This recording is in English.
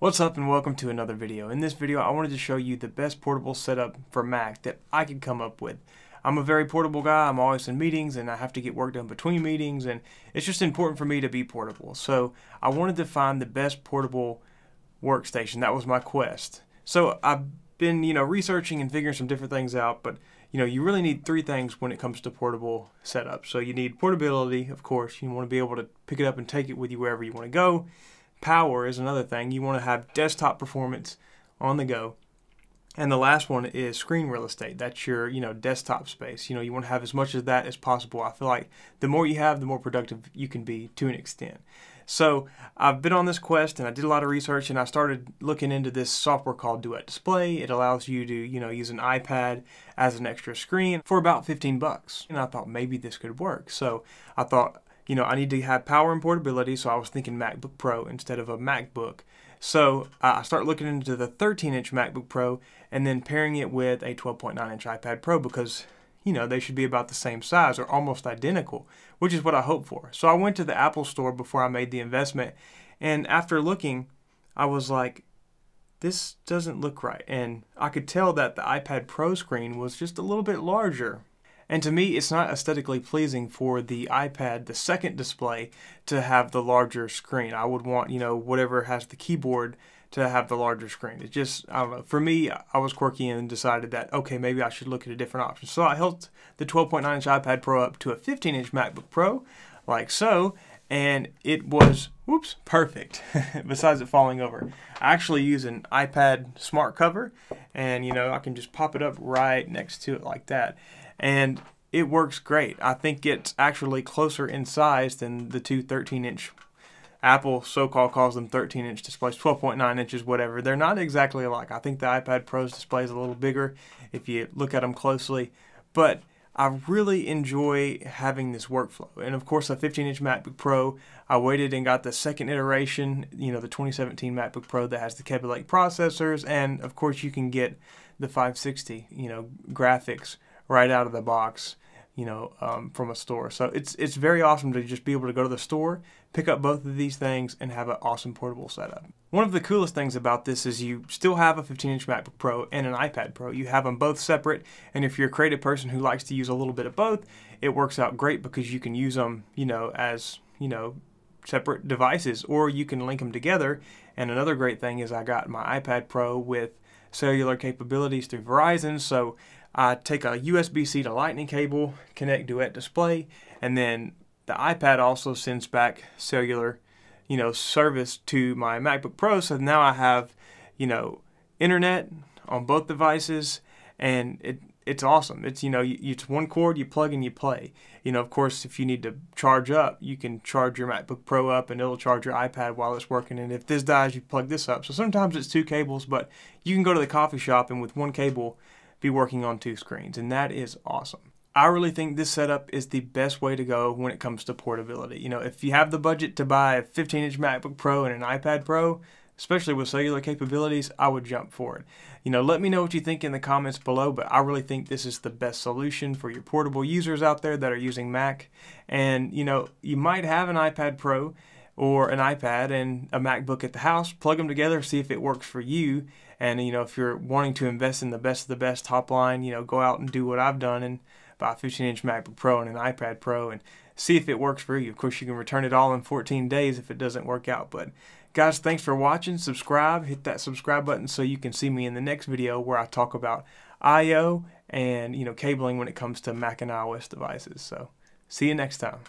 What's up and welcome to another video. In this video I wanted to show you the best portable setup for Mac that I could come up with. I'm a very portable guy. I'm always in meetings and I have to get work done between meetings, and it's just important for me to be portable. So I wanted to find the best portable workstation. That was my quest. So I've been researching and figuring some different things out, but you really need three things when it comes to portable setup. So you need portability, of course. You want to be able to pick it up and take it with you wherever you want to go. Power is another thing. You want to have desktop performance on the go. And the last one is screen real estate. That's your, desktop space. You want to have as much of that as possible. I feel like the more you have, the more productive you can be to an extent. So I've been on this quest and I did a lot of research, and I started looking into this software called Duet Display. It allows you to, use an iPad as an extra screen for about 15 bucks. And I thought maybe this could work. So I thought, I need to have power and portability, so I was thinking Macbook Pro instead of a MacBook. So I started looking into the 13-inch MacBook Pro and then pairing it with a 12.9-inch iPad Pro because, they should be about the same size or almost identical, which is what I hope for. So I went to the Apple store before I made the investment, and after looking, I was like, this doesn't look right. And I could tell that the iPad Pro screen was just a little bit larger. And to me, it's not aesthetically pleasing for the iPad, the second display, to have the larger screen. I would want, whatever has the keyboard to have the larger screen. It just, I don't know. For me, I was quirky and decided that, okay, maybe I should look at a different option. So I held the 12.9-inch iPad Pro up to a 15-inch MacBook Pro, like so, and it was, whoops, perfect, besides it falling over. I actually use an iPad smart cover, and, I can just pop it up right next to it like that. And it works great. I think it's actually closer in size than the two 13-inch. Apple so-called calls them 13-inch displays, 12.9 inches, whatever. They're not exactly alike. I think the iPad Pro's display is a little bigger if you look at them closely. But I really enjoy having this workflow. And of course, a 15-inch MacBook Pro, I waited and got the second iteration, the 2017 MacBook Pro that has the Kaby Lake processors. And of course, you can get the 560, graphics right out of the box, from a store. So it's very awesome to just be able to go to the store, pick up both of these things, and have an awesome portable setup. One of the coolest things about this is you still have a 15-inch MacBook Pro and an iPad Pro. You have them both separate, and if you're a creative person who likes to use a little bit of both, it works out great because you can use them, as, separate devices, or you can link them together. And another great thing is I got my iPad Pro with cellular capabilities through Verizon, so I take a USB-C to Lightning cable, connect Duet Display, and then the iPad also sends back cellular, service to my MacBook Pro. So now I have, internet on both devices, and it's awesome. It's, it's one cord, you plug and you play. Of course, if you need to charge up, you can charge your MacBook Pro up and it'll charge your iPad while it's working. And if this dies, you plug this up. So sometimes it's two cables, but you can go to the coffee shop and with one cable be working on two screens, and that is awesome. I really think this setup is the best way to go when it comes to portability. If you have the budget to buy a 15-inch MacBook Pro and an iPad Pro, especially with cellular capabilities, I would jump for it. Let me know what you think in the comments below, but I really think this is the best solution for your portable users out there that are using Mac. And, you might have an iPad Pro or an iPad and a MacBook at the house. Plug them together, see if it works for you. And, if you're wanting to invest in the best of the best top line, go out and do what I've done and buy a 15-inch MacBook Pro and an iPad Pro and see if it works for you. Of course, you can return it all in 14 days if it doesn't work out. But guys, thanks for watching. Subscribe. Hit that subscribe button so you can see me in the next video where I talk about I/O and, cabling when it comes to Mac and iOS devices. So see you next time.